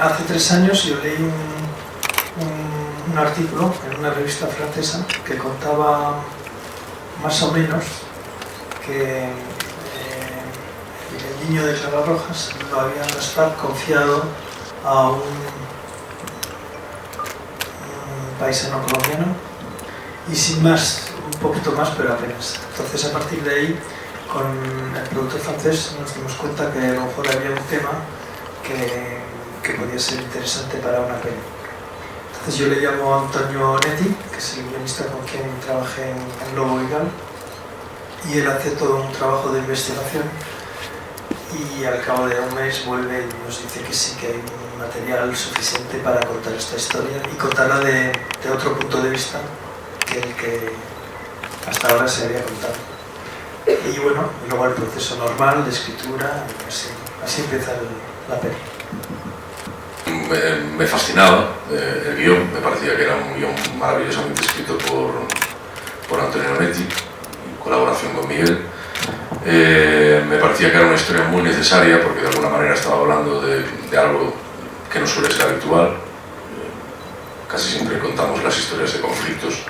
hace 3 años yo leí un artículo en una revista francesa que contaba más o menos que el niño de Clara Rojas lo habían las FARC confiado a un paisano colombiano y sin más, un poquito más, pero apenas. Entonces, a partir de ahí, con el productor francés nos dimos cuenta que a lo mejor había un tema que podía ser interesante para una peli. Entonces yo le llamo a Antonio Netti, que es el guionista con quien trabajé en Lobo Viral, y él hace todo un trabajo de investigación y al cabo de un mes vuelve y nos dice que sí, que hay material suficiente para contar esta historia y contarla de otro punto de vista que el que hasta ahora se había contado. Y bueno, luego el proceso normal de escritura, así empieza la peli. Me fascinaba el guión, me parecía que era un guión maravillosamente escrito por Antonio Netti, en colaboración con Miguel. Me parecía que era una historia muy necesaria porque de alguna manera estaba hablando de algo que no suele ser habitual. Casi siempre contamos las historias de conflictos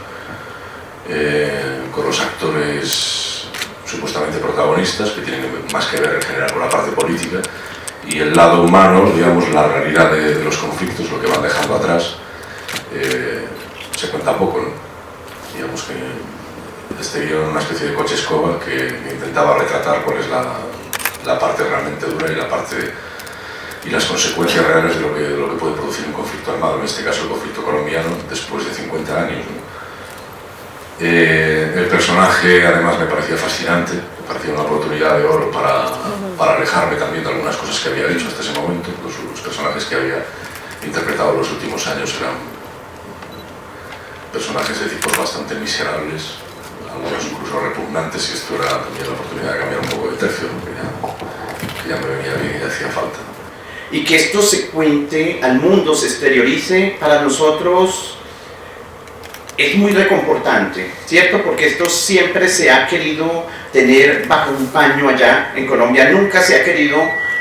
con los actores supuestamente protagonistas, que tienen más que ver en general con la parte política, y el lado humano, digamos, la realidad de los conflictos, lo que van dejando atrás, se cuenta poco, ¿no? Digamos que este guión era una especie de coche escoba que intentaba retratar cuál es la parte realmente dura y las consecuencias reales de lo que puede producir un conflicto armado, en este caso el conflicto colombiano, después de 50 años, ¿no? El personaje además me parecía fascinante, me parecía una oportunidad de oro para alejarme también de algunas cosas que había dicho hasta ese momento. Los personajes que había interpretado en los últimos años eran personajes de tipos bastante miserables, algunos incluso repugnantes, y esto era también la oportunidad de cambiar un poco de tercio, ¿no? que ya me venía bien y hacía falta. Y que esto se cuente al mundo, se exteriorice, para nosotros es muy reconfortante, ¿cierto? Porque esto siempre se ha querido tener bajo un paño allá en Colombia, nunca se ha querido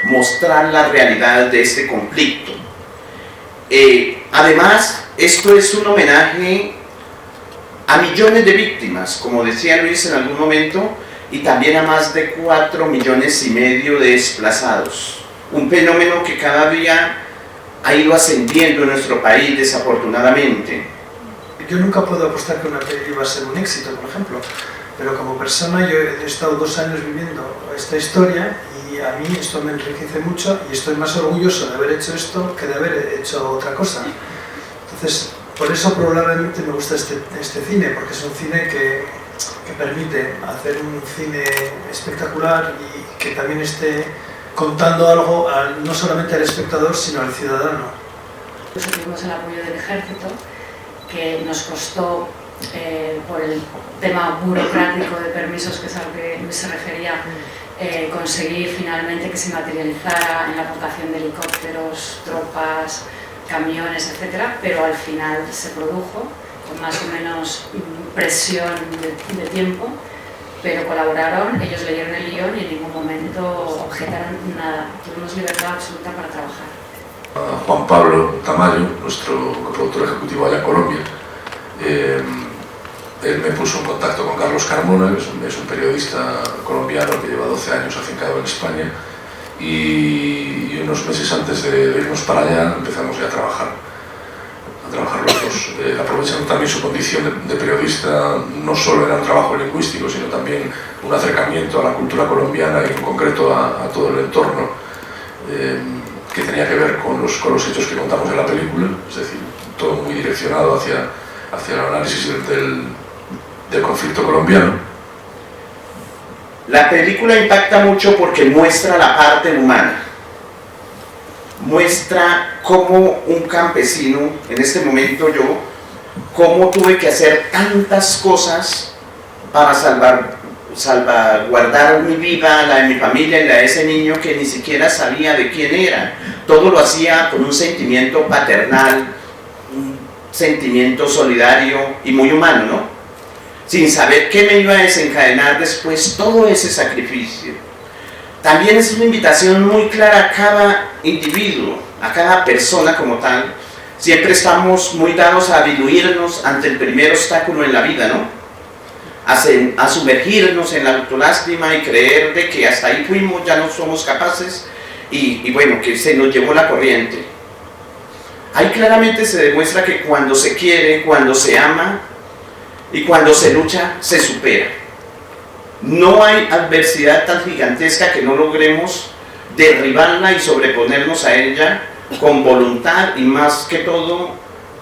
mostrar la realidad de este conflicto. Además, esto es un homenaje a millones de víctimas, como decía Luis en algún momento, y también a más de 4,5 millones de desplazados. Un fenómeno que cada día ha ido ascendiendo en nuestro país, desafortunadamente. Yo nunca puedo apostar que una peli va a ser un éxito, por ejemplo, pero como persona yo he estado 2 años viviendo esta historia y a mí esto me enriquece mucho y estoy más orgulloso de haber hecho esto que de haber hecho otra cosa. Entonces, por eso probablemente me gusta este cine, porque es un cine que permite hacer un cine espectacular y que también esté contando algo no solamente al espectador, sino al ciudadano. Tuvimos el apoyo del ejército, que nos costó, por el tema burocrático de permisos, que es a lo que se refería, conseguir finalmente que se materializara en la aportación de helicópteros, tropas, camiones, etc. Pero al final se produjo, con más o menos presión de tiempo, pero colaboraron, ellos leyeron el guión y en ningún momento objetaron nada. Tuvimos libertad absoluta para trabajar. Juan Pablo Tamayo, nuestro coproductor ejecutivo allá en Colombia, él me puso en contacto con Carlos Carmona, que es un periodista colombiano que lleva 12 años afincado en España, y unos meses antes de irnos para allá empezamos ya a trabajar los dos, aprovechando también su condición de periodista. No solo era un trabajo lingüístico, sino también un acercamiento a la cultura colombiana y en concreto a todo el entorno que tenía que ver con los hechos que contamos en la película, es decir, todo muy direccionado hacia el análisis del conflicto colombiano. La película impacta mucho porque muestra la parte humana, muestra cómo un campesino, en este momento yo, cómo tuve que hacer tantas cosas para salvaguardar mi vida, la de mi familia y la de ese niño que ni siquiera sabía de quién era. Todo lo hacía con un sentimiento paternal, un sentimiento solidario y muy humano, ¿no? Sin saber qué me iba a desencadenar después todo ese sacrificio. También es una invitación muy clara a cada individuo a cada persona como tal. Siempre estamos muy dados a diluirnos ante el primer obstáculo en la vida, ¿no? A sumergirnos en la autolástima y creer de que hasta ahí fuimos, ya no somos capaces y bueno, que se nos llevó la corriente. Ahí claramente se demuestra que cuando se quiere, cuando se ama y cuando se lucha, se supera. No hay adversidad tan gigantesca que no logremos derribarla y sobreponernos a ella con voluntad y más que todo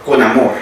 con amor.